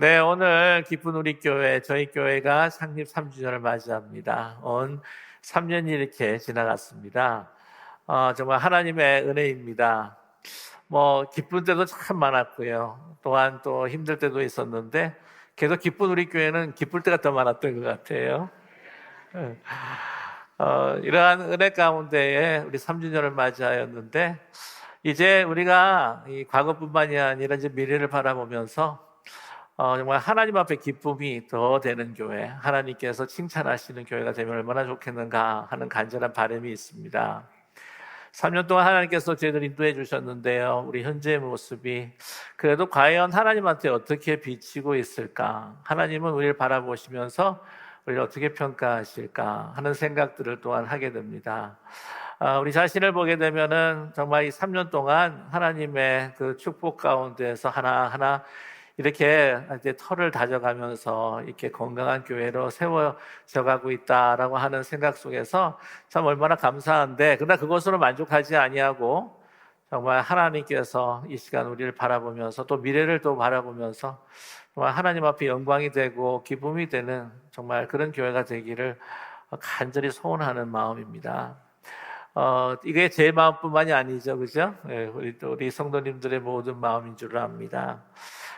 네, 오늘 기쁜 우리 교회, 저희 교회가 창립 3주년을 맞이합니다. 온 3년이 이렇게 지나갔습니다. 정말 하나님의 은혜입니다. 기쁜 때도 참 많았고요. 또한 또 힘들 때도 있었는데, 계속 기쁜 우리 교회는 기쁠 때가 더 많았던 것 같아요. 이러한 은혜 가운데에 우리 3주년을 맞이하였는데, 이제 우리가 이 과거뿐만이 아니라 이제 미래를 바라보면서 정말 하나님 앞에 기쁨이 더 되는 교회, 하나님께서 칭찬하시는 교회가 되면 얼마나 좋겠는가 하는 간절한 바람이 있습니다. 3년 동안 하나님께서 저희들 인도해 주셨는데요. 우리 현재의 모습이 그래도 과연 하나님한테 어떻게 비치고 있을까? 하나님은 우리를 바라보시면서 우리를 어떻게 평가하실까 하는 생각들을 또한 하게 됩니다. 우리 자신을 보게 되면은 정말 이 3년 동안 하나님의 그 축복 가운데서 하나하나 이렇게 이제 터를 다져가면서 이렇게 건강한 교회로 세워져 가고 있다라고 하는 생각 속에서 참 얼마나 감사한데, 그러나 그것으로 만족하지 아니하고 정말 하나님께서 이 시간 우리를 바라보면서 또 미래를 또 바라보면서 정말 하나님 앞에 영광이 되고 기쁨이 되는 정말 그런 교회가 되기를 간절히 소원하는 마음입니다. 이게 제 마음뿐만이 아니죠, 그죠? 예, 우리 성도님들의 모든 마음인 줄 압니다.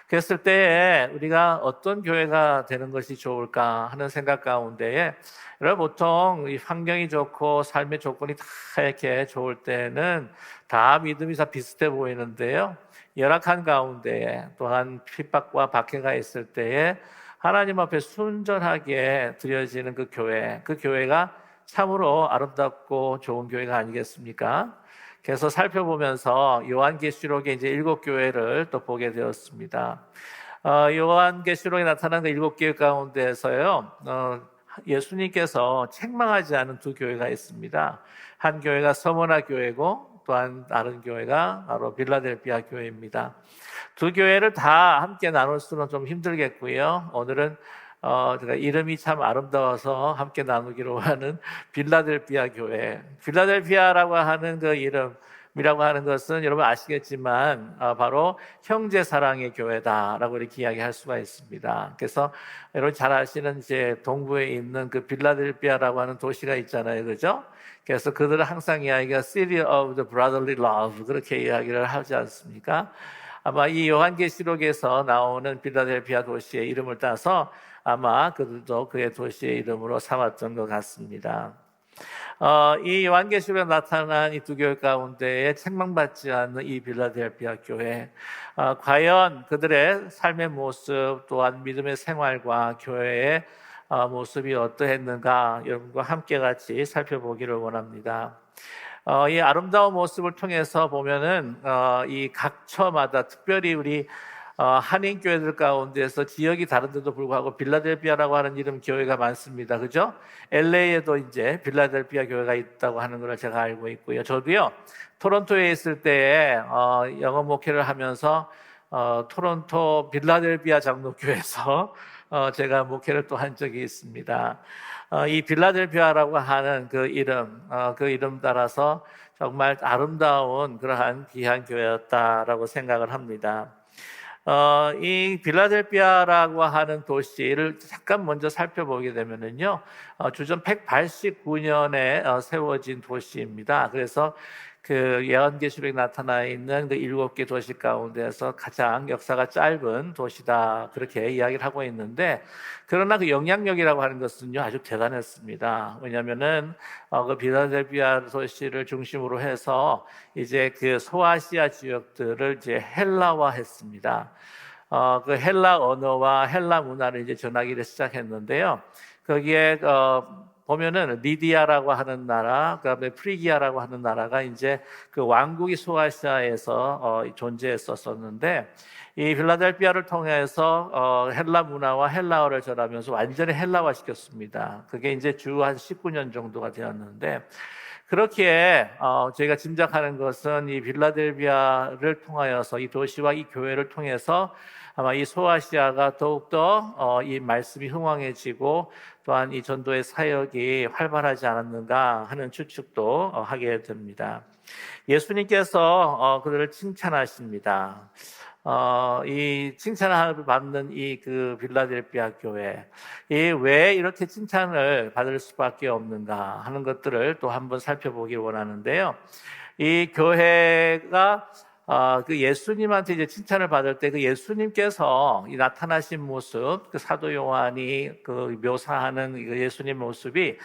그랬을 때에 우리가 어떤 교회가 되는 것이 좋을까 하는 생각 가운데에, 여러분 보통 이 환경이 좋고 삶의 조건이 다 이렇게 좋을 때는 다 믿음이 다 비슷해 보이는데요. 열악한 가운데에 또한 핍박과 박해가 있을 때에 하나님 앞에 순전하게 드려지는 그 교회가 참으로 아름답고 좋은 교회가 아니겠습니까? 그래서 살펴보면서 요한계시록의 이제 7교회를 또 보게 되었습니다. 요한계시록에 나타난 그 7교회 가운데서요, 예수님께서 책망하지 않은 두 교회가 있습니다. 한 교회가 서머나 교회고 또한 다른 교회가 바로 빌라델비아 교회입니다. 두 교회를 다 함께 나눌 수는 좀 힘들겠고요. 오늘은 제가 이름이 참 아름다워서 함께 나누기로 하는 빌라델비아 교회. 빌라델비아라고 하는 그 이름이라고 하는 것은 여러분 아시겠지만 바로 형제 사랑의 교회다라고 이렇게 이야기할 수가 있습니다. 그래서 여러분 잘 아시는 이제 동부에 있는 그 빌라델비아라고 하는 도시가 있잖아요, 그죠? 그래서 그들은 항상 이야기가 City of the Brotherly Love 그렇게 이야기를 하지 않습니까? 아마 이 요한계시록에서 나오는 빌라델비아 도시의 이름을 따서 아마 그들도 그의 도시의 이름으로 삼았던 것 같습니다. 이 요한계시록에 나타난 이 두 교회 가운데에 책망받지 않는 이 빌라델비아 교회, 과연 그들의 삶의 모습 또한 믿음의 생활과 교회의 모습이 어떠했는가 여러분과 함께 같이 살펴보기를 원합니다. 이 아름다운 모습을 통해서 보면은 이 각 처마다 특별히 우리 한인 교회들 가운데서 지역이 다른데도 불구하고 빌라델비아라고 하는 이름 교회가 많습니다. 그죠? LA에도 이제 빌라델비아 교회가 있다고 하는 걸 제가 알고 있고요. 저도요 토론토에 있을 때에 영어 목회를 하면서 토론토 빌라델비아 장로교회에서 제가 목회를 또 한 적이 있습니다. 이 빌라델비아라고 하는 그 이름 따라서 정말 아름다운 그러한 귀한 교회였다라고 생각을 합니다. 이 빌라델비아라고 하는 도시를 잠깐 먼저 살펴보게 되면은요, 주전 189년에 세워진 도시입니다. 그래서 그 예언계시록에 나타나 있는 그 7개 도시 가운데서 가장 역사가 짧은 도시다 그렇게 이야기를 하고 있는데, 그러나 그 영향력이라고 하는 것은요 아주 대단했습니다. 왜냐하면은 그 빌라델비아 도시를 중심으로 해서 이제 그 소아시아 지역들을 이제 헬라화했습니다. 그 헬라 언어와 헬라 문화를 이제 전하기를 시작했는데요. 거기에 보면은 리디아라고 하는 나라, 그다음에 프리기아라고 하는 나라가 이제 그 왕국이 소아시아에서 존재했었는데, 이 필라델피아를 통해서 헬라 문화와 헬라어를 전하면서 완전히 헬라화 시켰습니다. 그게 이제 주 한 19년 정도가 되었는데, 그렇게 저희가 짐작하는 것은 이 빌라델비아를 통하여서 이 도시와 이 교회를 통해서 아마 이 소아시아가 더욱더 이 말씀이 흥왕해지고 또한 이 전도의 사역이 활발하지 않았는가 하는 추측도 하게 됩니다. 예수님께서 그들을 칭찬하십니다. 이 칭찬을 받는 이 그 빌라델피아 교회, 이 왜 이렇게 칭찬을 받을 수밖에 없는가 하는 것들을 또 한번 살펴보길 원하는데요. 이 교회가 그 예수님한테 이제 칭찬을 받을 때 그 예수님께서 이 나타나신 모습, 그 사도 요한이 그 묘사하는 그 예수님 모습이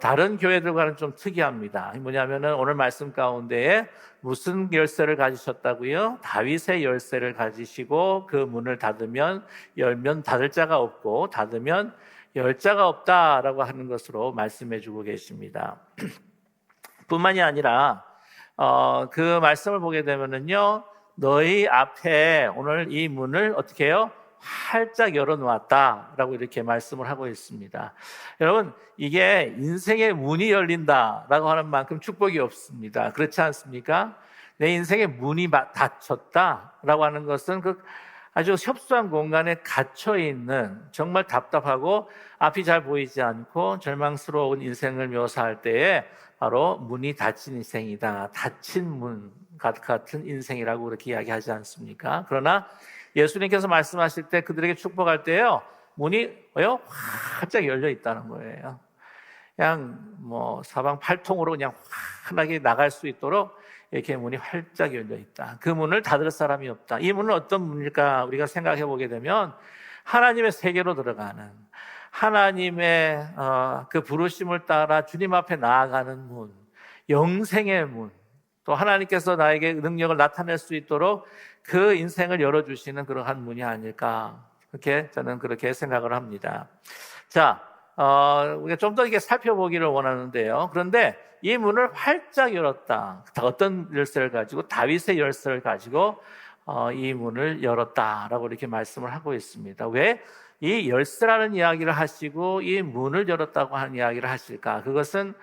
다른 교회들과는 좀 특이합니다. 뭐냐면은 오늘 말씀 가운데에 무슨 열쇠를 가지셨다고요? 다윗의 열쇠를 가지시고 그 문을 닫으면 열면 닫을 자가 없고 닫으면 열 자가 없다라고 하는 것으로 말씀해 주고 계십니다. 뿐만이 아니라 그 말씀을 보게 되면은요, 너희 앞에 오늘 이 문을 어떻게 해요? 활짝 열어놓았다라고 이렇게 말씀을 하고 있습니다. 여러분, 이게 인생의 문이 열린다라고 하는 만큼 축복이 없습니다. 그렇지 않습니까? 내 인생의 문이 닫혔다라고 하는 것은 그 아주 협소한 공간에 갇혀 있는 정말 답답하고 앞이 잘 보이지 않고 절망스러운 인생을 묘사할 때에 바로 문이 닫힌 인생이다. 닫힌 문 같은 인생이라고 그렇게 이야기하지 않습니까? 그러나 예수님께서 말씀하실 때 그들에게 축복할 때요, 문이 활짝 열려 있다는 거예요. 그냥 뭐 사방팔통으로 그냥 환하게 나갈 수 있도록 이렇게 문이 활짝 열려 있다. 그 문을 닫을 사람이 없다. 이 문은 어떤 문일까 우리가 생각해 보게 되면 하나님의 세계로 들어가는, 하나님의 그 부르심을 따라 주님 앞에 나아가는 문, 영생의 문, 또 하나님께서 나에게 능력을 나타낼 수 있도록 그 인생을 열어주시는 그러한 문이 아닐까, 그렇게 저는 그렇게 생각을 합니다. 자, 우리가 좀 더 이렇게 살펴보기를 원하는데요. 그런데 이 문을 활짝 열었다. 어떤 열쇠를 가지고? 다윗의 열쇠를 가지고 이 문을 열었다라고 이렇게 말씀을 하고 있습니다. 왜 이 열쇠라는 이야기를 하시고 이 문을 열었다고 하는 이야기를 하실까? 그것은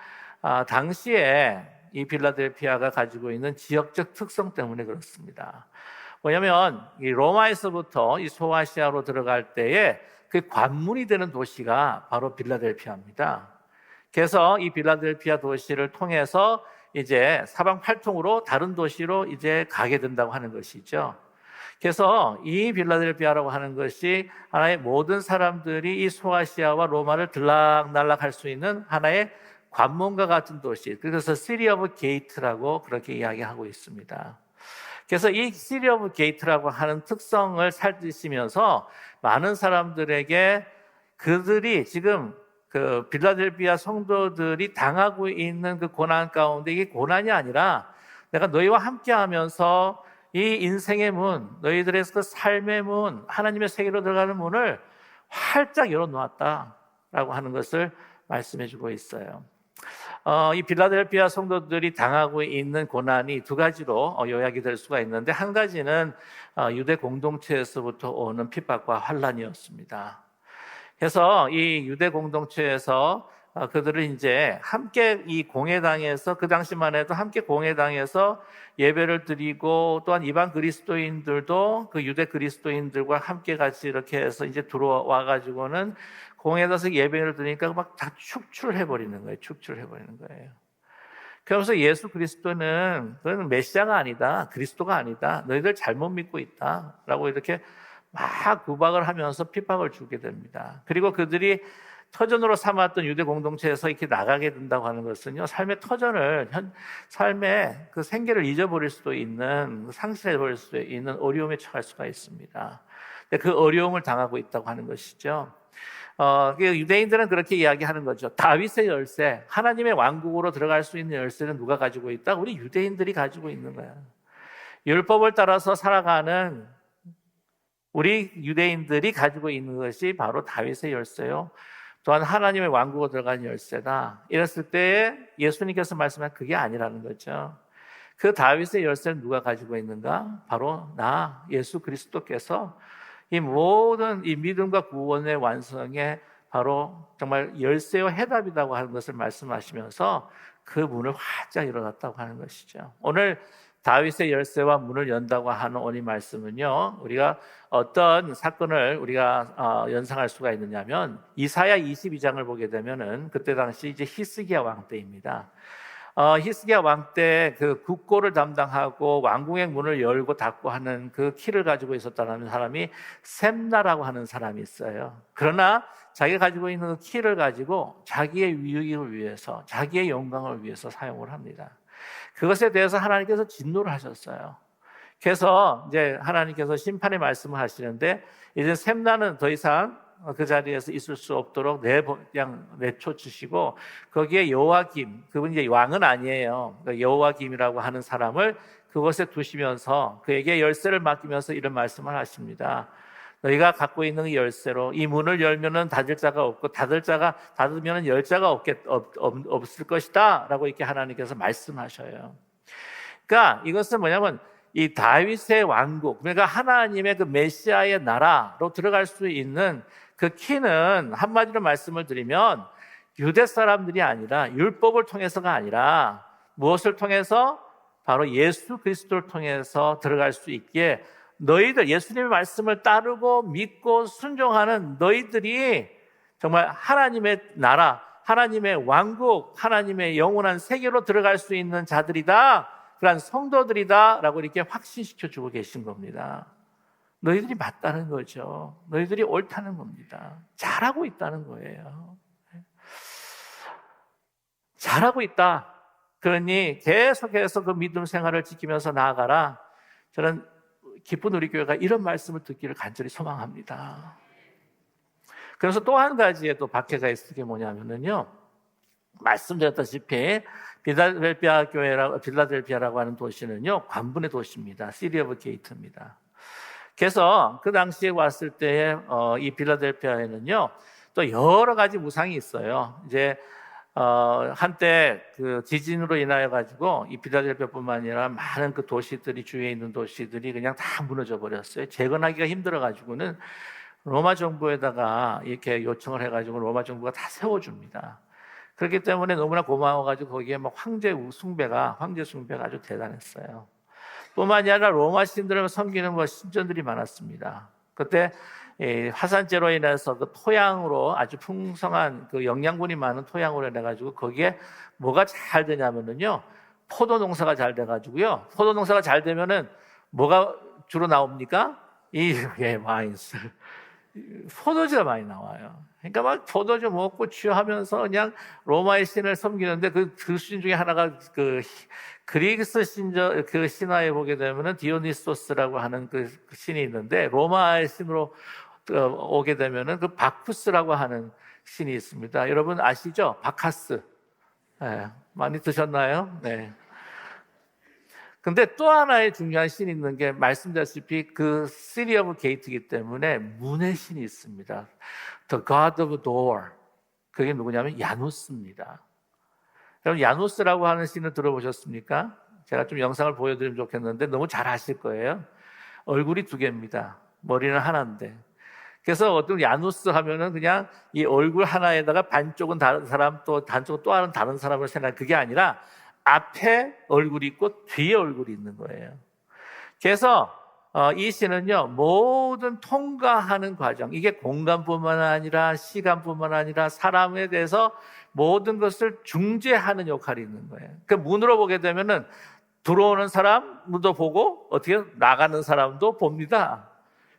당시에 이 빌라델피아가 가지고 있는 지역적 특성 때문에 그렇습니다. 뭐냐면 이 로마에서부터 이 소아시아로 들어갈 때에 그 관문이 되는 도시가 바로 빌라델피아입니다. 그래서 이 빌라델피아 도시를 통해서 이제 사방팔통으로 다른 도시로 이제 가게 된다고 하는 것이죠. 그래서 이 빌라델피아라고 하는 것이 하나의 모든 사람들이 이 소아시아와 로마를 들락날락 할 수 있는 하나의 관문과 같은 도시, 그래서 시티 오브 게이트라고 그렇게 이야기하고 있습니다. 그래서 이 시티 오브 게이트라고 하는 특성을 살피시면서 많은 사람들에게 그들이 지금 그 빌라델피아 성도들이 당하고 있는 그 고난 가운데 이게 고난이 아니라 내가 너희와 함께 하면서 이 인생의 문, 너희들의 그 삶의 문, 하나님의 세계로 들어가는 문을 활짝 열어놓았다라고 하는 것을 말씀해 주고 있어요. 이 빌라델피아 성도들이 당하고 있는 고난이 두 가지로 요약이 될 수가 있는데, 한 가지는 유대 공동체에서부터 오는 핍박과 환란이었습니다. 그래서 이 유대 공동체에서 그들은 이제 함께 이 공회당에서, 그 당시만 해도 함께 공회당에서 예배를 드리고, 또한 이방 그리스도인들도 그 유대 그리스도인들과 함께 같이 이렇게 해서 이제 들어와 가지고는 공회당에서 예배를 드리니까 막 다 축출해 버리는 거예요. 축출해 버리는 거예요. 그러면서 예수 그리스도는 너는 메시아가 아니다, 그리스도가 아니다, 너희들 잘못 믿고 있다라고 이렇게 막 구박을 하면서 핍박을 주게 됩니다. 그리고 그들이 터전으로 삼았던 유대 공동체에서 이렇게 나가게 된다고 하는 것은요, 삶의 터전을, 삶의 그 생계를 잊어버릴 수도 있는, 상실해버릴 수도 있는 어려움에 처할 수가 있습니다. 그 어려움을 당하고 있다고 하는 것이죠. 유대인들은 그렇게 이야기하는 거죠. 다윗의 열쇠, 하나님의 왕국으로 들어갈 수 있는 열쇠는 누가 가지고 있다? 우리 유대인들이 가지고 있는 거야. 율법을 따라서 살아가는 우리 유대인들이 가지고 있는 것이 바로 다윗의 열쇠요, 또한 하나님의 왕국으로 들어가는 열쇠다. 이랬을 때에 예수님께서 말씀한 그게 아니라는 거죠. 그 다윗의 열쇠는 누가 가지고 있는가? 바로 나, 예수 그리스도께서 이 모든 이 믿음과 구원의 완성에 바로 정말 열쇠와 해답이라고 하는 것을 말씀하시면서 그 문을 활짝 열어놨다고 하는 것이죠. 오늘 다윗의 열쇠와 문을 연다고 하는 오늘 말씀은요, 우리가 어떤 사건을 우리가 연상할 수가 있느냐면 이사야 22장을 보게 되면은 그때 당시 이제 히스기야 왕 때입니다. 히스기야 왕 때 그 국고를 담당하고 왕궁의 문을 열고 닫고 하는 그 키를 가지고 있었다는 사람이 셈나라고 하는 사람이 있어요. 그러나 자기가 가지고 있는 그 키를 가지고 자기의 유익을 위해서, 자기의 영광을 위해서 사용을 합니다. 그것에 대해서 하나님께서 진노를 하셨어요. 그래서 이제 하나님께서 심판의 말씀을 하시는데, 이제 셈나는 더 이상 그 자리에서 있을 수 없도록 내쫓으시고, 거기에 여호와김, 그분 이제 왕은 아니에요. 여호와김이라고 하는 사람을 그곳에 두시면서 그에게 열쇠를 맡기면서 이런 말씀을 하십니다. 너희가 갖고 있는 이 열쇠로 이 문을 열면은 닫을 자가 없고 닫으면은 열 자가 없을 것이다라고 이렇게 하나님께서 말씀하셔요. 그러니까 이것은 뭐냐면 이 다윗의 왕국, 그러니까 하나님의 그 메시아의 나라로 들어갈 수 있는 그 키는, 한마디로 말씀을 드리면 유대 사람들이 아니라, 율법을 통해서가 아니라 무엇을 통해서? 바로 예수 그리스도를 통해서 들어갈 수 있기에, 너희들 예수님의 말씀을 따르고 믿고 순종하는 너희들이 정말 하나님의 나라, 하나님의 왕국, 하나님의 영원한 세계로 들어갈 수 있는 자들이다, 그러한 성도들이다 라고 이렇게 확신시켜 주고 계신 겁니다. 너희들이 맞다는 거죠. 너희들이 옳다는 겁니다. 잘하고 있다는 거예요. 잘하고 있다. 그러니 계속해서 그 믿음 생활을 지키면서 나아가라. 저는 기쁜 우리 교회가 이런 말씀을 듣기를 간절히 소망합니다. 그래서 또 한 가지의 또 박해가 있을 게 뭐냐면요, 말씀드렸다시피 빌라델피아라고 하는 도시는요, 관분의 도시입니다. 시티 오브 게이트입니다. 그래서 그 당시에 왔을 때에 이 빌라델피아에는요, 또 여러 가지 우상이 있어요. 이제 한때 그 지진으로 인하여 가지고 이 빌라델피아뿐만 아니라 많은 그 도시들이, 주위에 있는 도시들이 그냥 다 무너져 버렸어요. 재건하기가 힘들어 가지고는 로마 정부에다가 이렇게 요청을 해 가지고 로마 정부가 다 세워줍니다. 그렇기 때문에 너무나 고마워가지고 거기에 막 황제 숭배가 아주 대단했어요. 뿐만이 아니라 로마 신들을 섬기는 신전들이 많았습니다. 그때 화산재로 인해서 그 토양으로, 아주 풍성한 그 영양분이 많은 토양으로 해가지고 거기에 뭐가 잘 되냐면은요, 포도 농사가 잘 돼가지고요, 포도 농사가 잘 되면은 뭐가 주로 나옵니까? 와인술, 포도주가 많이 나와요. 그러니까 막 포도주 먹고 취하면서 그냥 로마의 신을 섬기는데, 그 신 중에 하나가 그 그리스 그 신화에 보게 되면은 디오니소스라고 하는 그 신이 있는데, 로마의 신으로 오게 되면은 그 바쿠스라고 하는 신이 있습니다. 여러분 아시죠? 바카스. 네, 많이 드셨나요? 네. 근데 또 하나의 중요한 신이 있는 게, 말씀드렸다시피 그 시티 오브 게이트이기 때문에 문의 신이 있습니다. The God of Door. 그게 누구냐면 야누스입니다. 여러분 야누스라고 하는 신을 들어보셨습니까? 제가 좀 영상을 보여드리면 좋겠는데 너무 잘 아실 거예요. 얼굴이 두 개입니다. 머리는 하나인데. 그래서 어떤 야누스 하면은 그냥 이 얼굴 하나에다가 반쪽은 다른 사람, 또 반쪽은 또 다른 사람을 생각, 그게 아니라 앞에 얼굴이 있고 뒤에 얼굴이 있는 거예요. 그래서 이 신은요, 모든 통과하는 과정, 이게 공간뿐만 아니라 시간뿐만 아니라 사람에 대해서 모든 것을 중재하는 역할이 있는 거예요. 그 문으로 보게 되면은 들어오는 사람도 보고 어떻게 나가는 사람도 봅니다.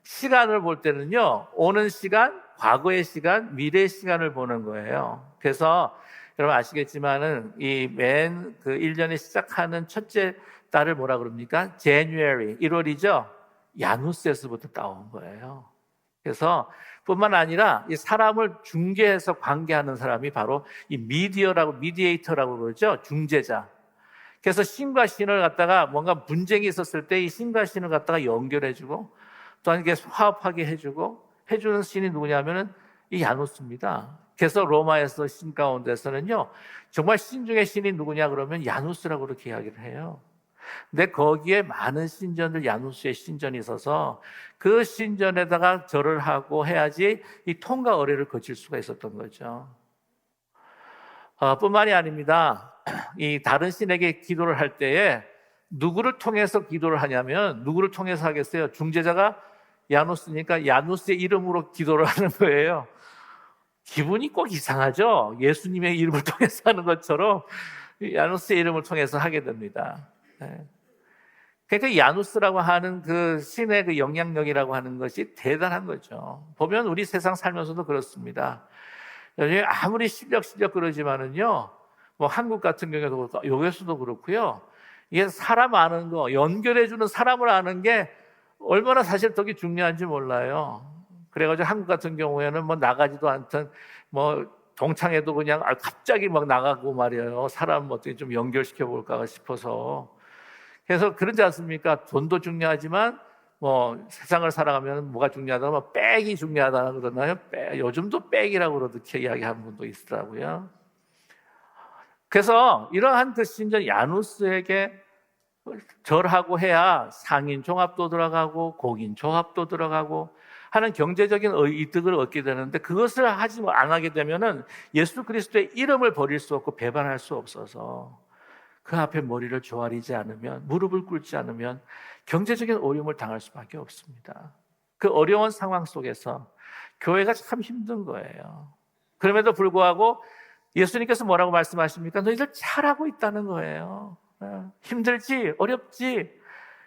시간을 볼 때는요, 오는 시간, 과거의 시간, 미래의 시간을 보는 거예요. 그래서 여러분 아시겠지만은 이 그 1년에 시작하는 첫째 달을 뭐라 그럽니까? January, 1월이죠. 야누스에서부터 따온 거예요. 그래서 뿐만 아니라 이 사람을 중개해서 관계하는 사람이 바로 이 미디에이터라고 그러죠. 중재자. 그래서 신과 신을 갖다가 뭔가 분쟁이 있었을 때 이 신과 신을 갖다가 연결해주고, 또한 이게 화합하게 해주는 신이 누구냐면은 이 야누스입니다. 그래서 로마에서 신 가운데서는요, 정말 신 중에 신이 누구냐 그러면 야누스라고 그렇게 이야기를 해요. 근데 거기에 많은 신전들, 야누스의 신전이 있어서 그 신전에다가 절을 하고 해야지 이 통과 의례를 거칠 수가 있었던 거죠. 뿐만이 아닙니다. 이 다른 신에게 기도를 할 때에 누구를 통해서 기도를 하냐면, 누구를 통해서 하겠어요? 중재자가 야누스니까 야누스의 이름으로 기도를 하는 거예요. 기분이 꼭 이상하죠? 예수님의 이름을 통해서 하는 것처럼. 야누스의 이름을 통해서 하게 됩니다. 그러니까 야누스라고 하는 그 신의 그 영향력이라고 하는 것이 대단한 거죠. 보면 우리 세상 살면서도 그렇습니다. 요즘 아무리 실력 그러지만은요, 뭐 한국 같은 경우에도 그렇고, 여기서도 그렇고요. 이게 사람 아는 거, 연결해주는 사람을 아는 게 얼마나 사실 되게 중요한지 몰라요. 그래가지고 한국 같은 경우에는 뭐 나가지도 않던 뭐 동창회도 그냥 갑자기 막 나가고 말이에요. 사람 어떻게 좀 연결시켜 볼까 싶어서. 그래서 그러지 않습니까? 돈도 중요하지만 뭐 세상을 살아가면 뭐가 중요하다? 뭐 백이 중요하다 그러나요? 요즘도 백이라고 그렇게 이야기하는 분도 있더라고요. 그래서 이러한 그 신전 야누스에게 절하고 해야 상인 종합도 들어가고 공인 종합도 들어가고 하는 경제적인 이득을 얻게 되는데, 그것을 안 하게 되면은 예수 그리스도의 이름을 버릴 수 없고 배반할 수 없어서 그 앞에 머리를 조아리지 않으면, 무릎을 꿇지 않으면 경제적인 어려움을 당할 수밖에 없습니다. 그 어려운 상황 속에서 교회가 참 힘든 거예요. 그럼에도 불구하고 예수님께서 뭐라고 말씀하십니까? 너희들 잘하고 있다는 거예요. 힘들지, 어렵지,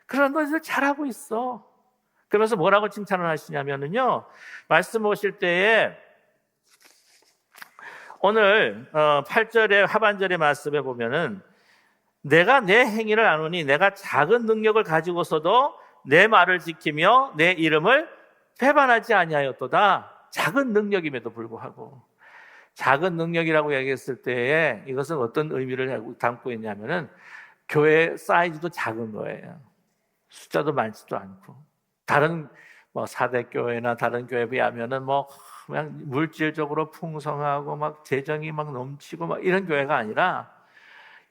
그러나 너희들 잘하고 있어. 그러면서 뭐라고 칭찬을 하시냐면요, 말씀 오실 때에 오늘 8절의 하반절의 말씀에 보면은 내가 내 행위를 아노니 내가 작은 능력을 가지고서도 내 말을 지키며 내 이름을 배반하지 아니하였도다. 작은 능력임에도 불구하고, 작은 능력이라고 얘기했을 때에 이것은 어떤 의미를 담고 있냐면은 교회 사이즈도 작은 거예요. 숫자도 많지도 않고, 다른 뭐 4대 교회나 다른 교회에 비하면은 뭐 그냥 물질적으로 풍성하고 막 재정이 막 넘치고 막 이런 교회가 아니라,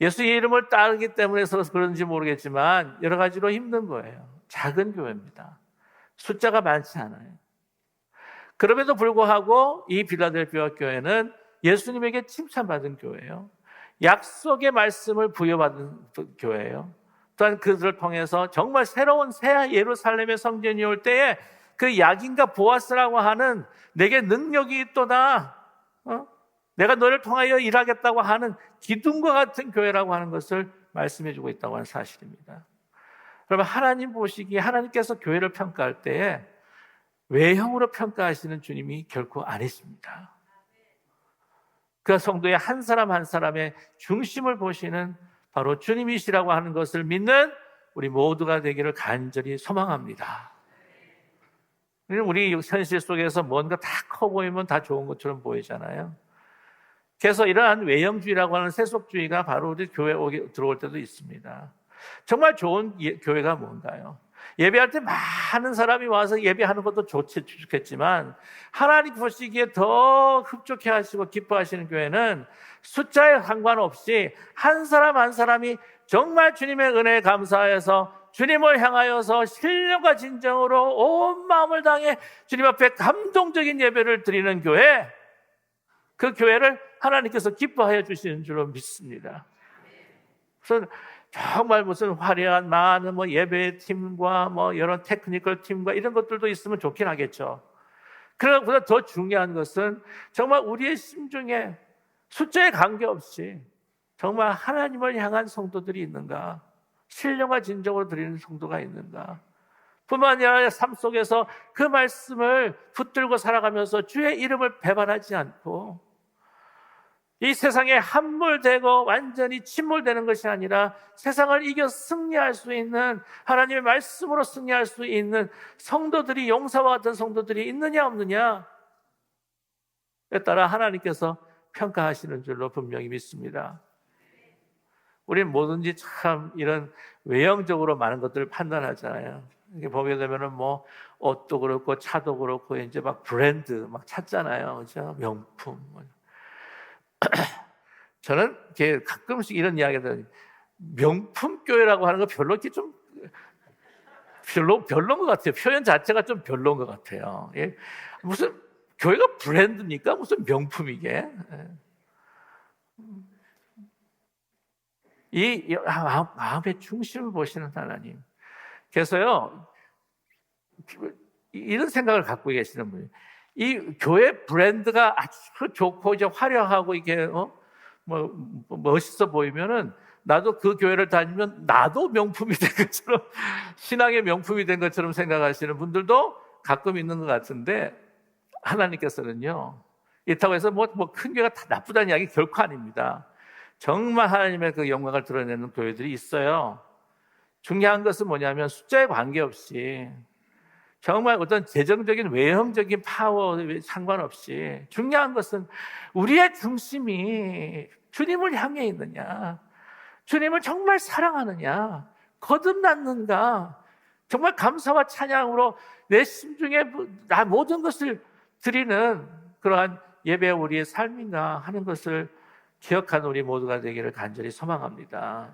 예수의 이름을 따르기 때문에 그런지 모르겠지만 여러 가지로 힘든 거예요. 작은 교회입니다. 숫자가 많지 않아요. 그럼에도 불구하고 이 빌라델피아 교회는 예수님에게 칭찬받은 교회예요. 약속의 말씀을 부여받은 교회예요. 또한 그들을 통해서 정말 새로운 새 예루살렘의 성전이 올 때에 그 야긴과 보아스라고 하는 내게 능력이 있도다, 내가 너를 통하여 일하겠다고 하는 기둥과 같은 교회라고 하는 것을 말씀해 주고 있다고 하는 사실입니다. 그러면 하나님 보시기에, 하나님께서 교회를 평가할 때에 외형으로 평가하시는 주님이 결코 아니십니다. 그 성도의 한 사람 한 사람의 중심을 보시는 바로 주님이시라고 하는 것을 믿는 우리 모두가 되기를 간절히 소망합니다. 우리 현실 속에서 뭔가 다 커 보이면 다 좋은 것처럼 보이잖아요. 그래서 이러한 외형주의라고 하는 세속주의가 바로 우리 교회에 들어올 때도 있습니다. 정말 좋은 교회가 뭔가요? 예배할 때 많은 사람이 와서 예배하는 것도 좋겠지만 하나님 보시기에 더 흡족해 하시고 기뻐하시는 교회는 숫자에 상관없이 한 사람 한 사람이 정말 주님의 은혜에 감사해서 주님을 향하여서 신령과 진정으로 온 마음을 다해 주님 앞에 감동적인 예배를 드리는 교회, 그 교회를 하나님께서 기뻐하여 주시는 줄로 믿습니다. 그래서 정말 무슨 화려한 많은 뭐 예배 팀과 뭐 여러 테크니컬 팀과 이런 것들도 있으면 좋긴 하겠죠. 그러나 보다 더 중요한 것은 정말 우리의 심중에 숫자에 관계없이 정말 하나님을 향한 성도들이 있는가, 신령과 진정으로 드리는 성도가 있는가, 뿐만 아니라 삶 속에서 그 말씀을 붙들고 살아가면서 주의 이름을 배반하지 않고 이 세상에 함몰되고 완전히 침몰되는 것이 아니라 세상을 이겨 승리할 수 있는, 하나님의 말씀으로 승리할 수 있는 성도들이, 용사와 같은 성도들이 있느냐 없느냐에 따라 하나님께서 평가하시는 줄로 분명히 믿습니다. 우리는 뭐든지 참 이런 외형적으로 많은 것들을 판단하잖아요. 이게 보게 되면은 뭐 옷도 그렇고 차도 그렇고 이제 막 브랜드 막 찾잖아요, 그렇죠? 명품. 저는 가끔씩 이런 이야기들, 명품 교회라고 하는 거 별로 이렇게 좀 별로인 것 같아요. 표현 자체가 좀 별로인 것 같아요. 예? 무슨 교회가 브랜드입니까? 무슨 명품이게? 이 마음의 중심을 보시는 하나님. 그래서요, 이런 생각을 갖고 계시는 분이, 이 교회 브랜드가 아주 좋고 이제 화려하고 이게 멋있어 보이면은 나도 그 교회를 다니면 나도 명품이 된 것처럼 신앙의 명품이 된 것처럼 생각하시는 분들도 가끔 있는 것 같은데 하나님께서는요 이렇다고 해서 큰 교회가 다 나쁘다는 이야기 결코 아닙니다. 정말 하나님의 그 영광을 드러내는 교회들이 있어요. 중요한 것은 뭐냐면 숫자에 관계없이 정말 어떤 재정적인 외형적인 파워에 상관없이 중요한 것은 우리의 중심이 주님을 향해 있느냐, 주님을 정말 사랑하느냐, 거듭났는가, 정말 감사와 찬양으로 내 심중에 나 모든 것을 드리는 그러한 예배 우리의 삶인가 하는 것을 기억하는 우리 모두가 되기를 간절히 소망합니다.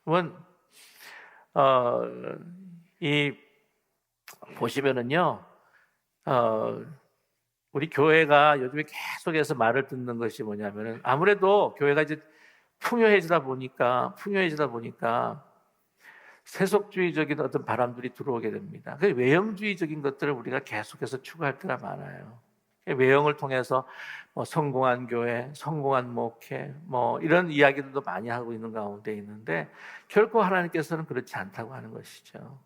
그러면 보시면은요, 우리 교회가 요즘에 계속해서 말을 듣는 것이 뭐냐면은 아무래도 교회가 이제 풍요해지다 보니까 세속주의적인 어떤 바람들이 들어오게 됩니다. 그 외형주의적인 것들을 우리가 계속해서 추구할 때가 많아요. 외형을 통해서 성공한 교회, 성공한 목회, 이런 이야기들도 많이 하고 있는 가운데 있는데 결코 하나님께서는 그렇지 않다고 하는 것이죠.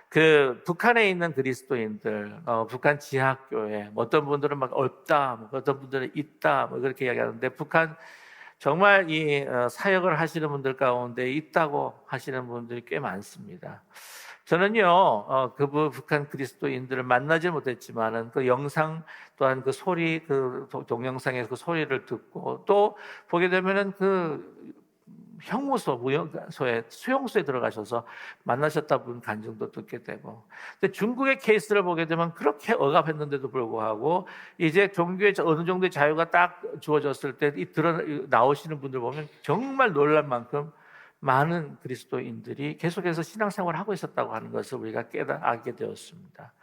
그 북한에 있는 그리스도인들, 북한 지하교회, 어떤 분들은 막 없다, 어떤 분들은 있다, 그렇게 이야기하는데 북한 정말 이 사역을 하시는 분들 가운데 있다고 하시는 분들이 꽤 많습니다. 저는요, 그 북한 그리스도인들을 만나지 못했지만은 그 영상 또한 그 소리, 그 동영상에서 그 소리를 듣고 또 보게 되면은 그 형무소, 무용소에 수용소에 들어가셔서 만나셨다 분 간증도 듣게 되고, 근데 중국의 케이스를 보게 되면 그렇게 억압했는데도 불구하고 이제 종교의 어느 정도의 자유가 딱 주어졌을 때 나오시는 분들 보면 정말 놀랄 만큼 많은 그리스도인들이 계속해서 신앙생활을 하고 있었다고 하는 것을 우리가 알게 되었습니다.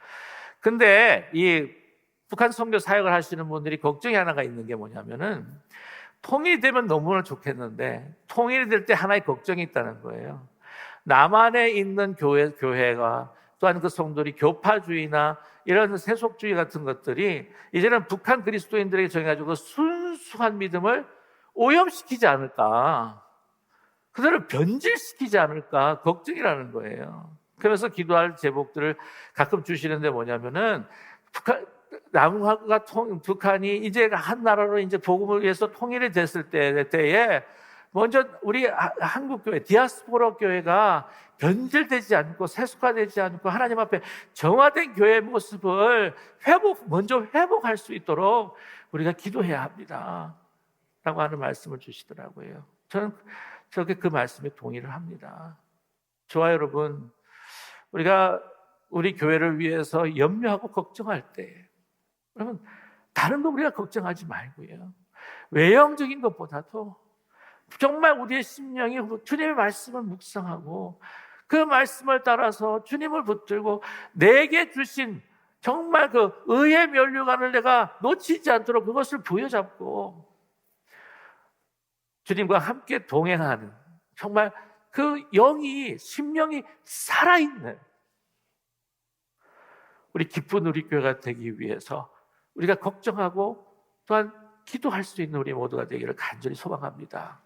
근데 이 북한 선교 사역을 하시는 분들이 걱정이 하나가 있는 게 뭐냐면은 통일이 되면 너무나 좋겠는데 통일이 될 때 하나의 걱정이 있다는 거예요. 남한에 있는 교회가 또한 그 성도들이 교파주의나 이런 세속주의 같은 것들이 이제는 북한 그리스도인들에게 정해가지고 순수한 믿음을 오염시키지 않을까, 그들을 변질시키지 않을까 걱정이라는 거예요. 그래서 기도할 제목들을 가끔 주시는데 뭐냐면은 북한이 이제 한 나라로 이제 복음을 위해서 통일이 됐을 때에 먼저 우리 한국 교회, 디아스포라 교회가 변질되지 않고 세속화되지 않고 하나님 앞에 정화된 교회의 모습을 먼저 회복할 수 있도록 우리가 기도해야 합니다. 라고 하는 말씀을 주시더라고요. 저는 그 말씀에 동의를 합니다. 저와 여러분, 우리가 우리 교회를 위해서 염려하고 걱정할 때 여러분, 다른 거 우리가 걱정하지 말고요, 외형적인 것보다도 정말 우리의 심령이 주님의 말씀을 묵상하고 그 말씀을 따라서 주님을 붙들고 내게 주신 정말 그 의의 면류관을 내가 놓치지 않도록 그것을 부여잡고 주님과 함께 동행하는, 정말 그 심령이 살아있는 우리 기쁜 우리 교회가 되기 위해서 우리가 걱정하고 또한 기도할 수 있는 우리 모두가 되기를 간절히 소망합니다.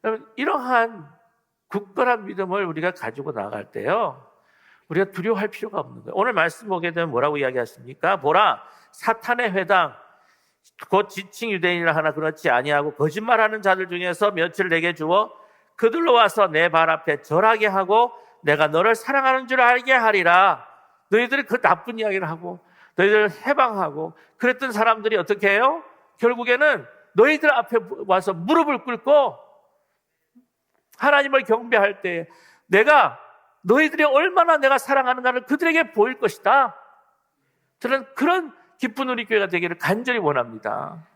여러분, 이러한 굳건한 믿음을 우리가 가지고 나갈 때요, 우리가 두려워할 필요가 없는 거예요. 오늘 말씀 보게 되면 뭐라고 이야기하십니까? 보라, 사탄의 회당 곧 지칭 유대인이라 하나 그렇지 아니하고 거짓말하는 자들 중에서 몇을 내게 주어 그들로 와서 내 발 앞에 절하게 하고 내가 너를 사랑하는 줄 알게 하리라. 너희들이 그 나쁜 이야기를 하고 너희들을 해방하고 그랬던 사람들이 어떻게 해요? 결국에는 너희들 앞에 와서 무릎을 꿇고 하나님을 경배할 때 너희들이 얼마나 내가 사랑하는가를 그들에게 보일 것이다. 저는 그런 기쁜 우리 교회가 되기를 간절히 원합니다.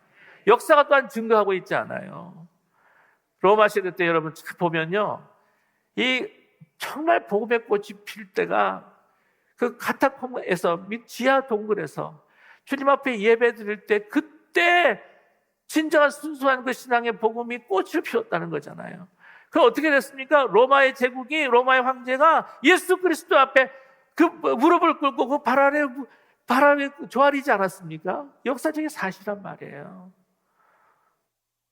역사가 또한 증거하고 있지 않아요. 로마 시대 때 여러분 보면요, 이 정말 복음의 꽃이 필 때가 그 카타콤에서 및 지하 동굴에서 주님 앞에 예배 드릴 때 그때 진정한 순수한 그 신앙의 복음이 꽃을 피웠다는 거잖아요. 그 어떻게 됐습니까? 로마의 제국이, 로마의 황제가 예수 그리스도 앞에 그 무릎을 꿇고 그 발 아래 조아리지 않았습니까? 역사적인 사실란 말이에요.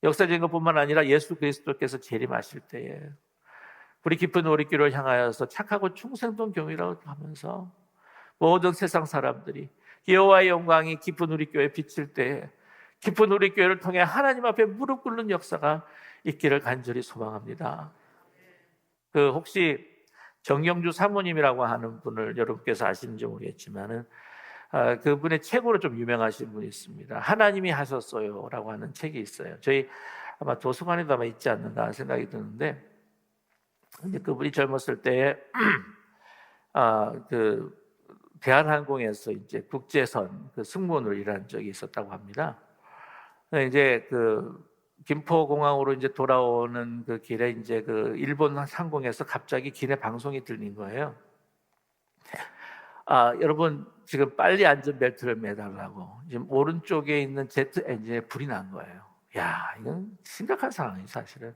역사적인 것뿐만 아니라 예수 그리스도께서 재림하실 때에 우리 깊은 우리교를 향하여서 착하고 충성된 교회라고 하면서 모든 세상 사람들이 여호와의 영광이 깊은 우리교회에 비칠 때에 깊은 우리교회를 통해 하나님 앞에 무릎 꿇는 역사가 있기를 간절히 소망합니다. 혹시 정경주 사모님이라고 하는 분을 여러분께서 아시는지 모르겠지만은 그분의 책으로 좀 유명하신 분이 있습니다. 하나님이 하셨어요라고 하는 책이 있어요. 저희 아마 도서관에도 아마 있지 않는가 생각이 드는데, 근데 그분이 젊었을 때에 그 대한항공에서 이제 국제선 승무원으로 일한 적이 있었다고 합니다. 이제 김포공항으로 이제 돌아오는 그 길에 이제 일본 항공에서 갑자기 길에 방송이 들린 거예요. 여러분 지금 빨리 안전벨트를 매달라고. 지금 오른쪽에 있는 제트 엔진에 불이 난 거예요. 야, 이건 심각한 상황이에요, 사실은.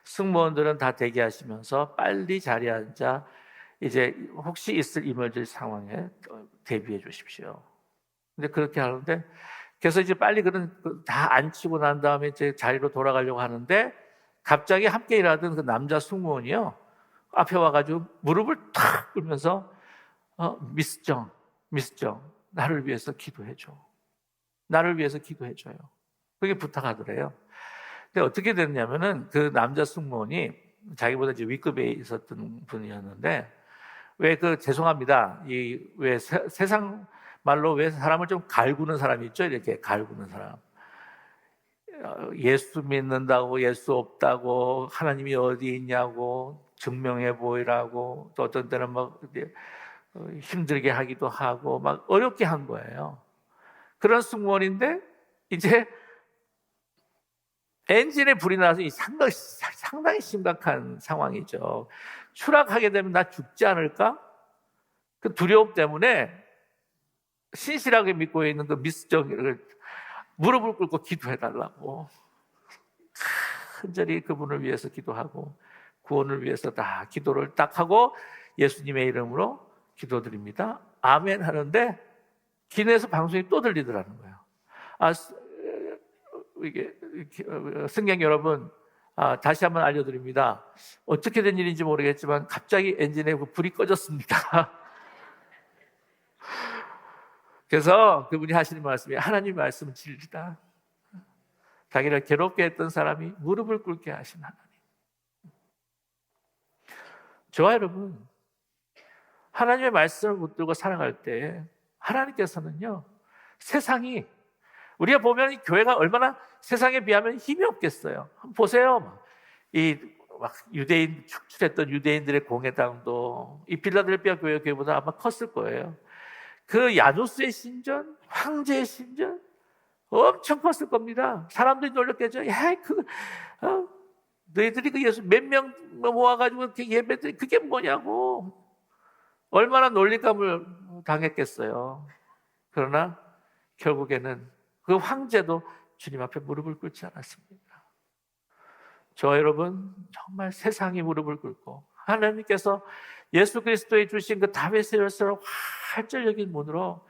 승무원들은 다 대기하시면서 빨리 자리에 앉아 이제 혹시 있을 이물질 상황에 대비해 주십시오. 근데 그렇게 하는데, 그래서 이제 빨리 다 앉히고 난 다음에 이제 자리로 돌아가려고 하는데, 갑자기 함께 일하던 그 남자 승무원이요, 앞에 와가지고 무릎을 탁 꿇면서 미스 정, 나를 위해서 기도해줘. 나를 위해서 기도해줘요. 그게 부탁하더래요. 근데 어떻게 됐냐면은 그 남자 승무원이 자기보다 이제 윗급에 있었던 분이었는데, 죄송합니다. 왜 세상 말로 왜 사람을 좀 갈구는 사람이 있죠? 이렇게 갈구는 사람. 예수 믿는다고 예수 없다고, 하나님이 어디 있냐고 증명해 보이라고, 또 어떤 때는 막 힘들게 하기도 하고 막 어렵게 한 거예요. 그런 승무원인데 이제 엔진에 불이 나서 상당히 심각한 상황이죠. 추락하게 되면 나 죽지 않을까? 그 두려움 때문에 신실하게 믿고 있는 그 미스정을 무릎을 꿇고 기도해달라고 간절히 그분을 위해서 기도하고 구원을 위해서 다 기도를 딱 하고 예수님의 이름으로 기도드립니다. 아멘 하는데 기내에서 방송이 또 들리더라는 거예요. 이게 승객 여러분, 다시 한번 알려드립니다. 어떻게 된 일인지 모르겠지만 갑자기 엔진에 불이 꺼졌습니다. 그래서 그분이 하시는 말씀이 하나님 말씀은 진리다. 자기를 괴롭게 했던 사람이 무릎을 꿇게 하신 하나님. 저와 여러분, 하나님의 말씀을 붙들고 살아갈 때 하나님께서는요, 세상이, 우리가 보면 이 교회가 얼마나 세상에 비하면 힘이 없겠어요. 한번 보세요. 막 유대인 축출했던 유대인들의 공회당도 이 필라델피아 교회보다 아마 컸을 거예요. 그 야누스의 신전, 황제의 신전 엄청 컸을 겁니다. 사람들이 놀랐겠죠. 너희들이 그 예수 몇 명 모아가지고 이렇게 예배드리, 그게 뭐냐고. 얼마나 놀림감을 당했겠어요. 그러나 결국에는 그 황제도 주님 앞에 무릎을 꿇지 않았습니다. 저와 여러분, 정말 세상이 무릎을 꿇고 하나님께서 예수 그리스도에 주신 그 다윗의 열쇠로 활절적인 문으로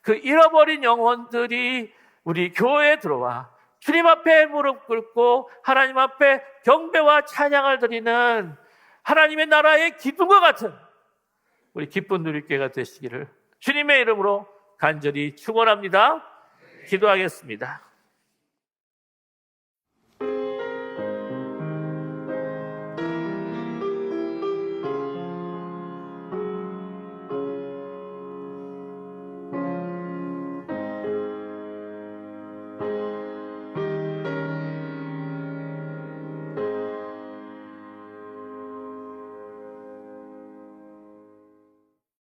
그 잃어버린 영혼들이 우리 교회에 들어와 주님 앞에 무릎 꿇고 하나님 앞에 경배와 찬양을 드리는 하나님의 나라의 기둥과 같은 우리 기쁜 누리교회가 되시기를 주님의 이름으로 간절히 축원합니다. 기도하겠습니다.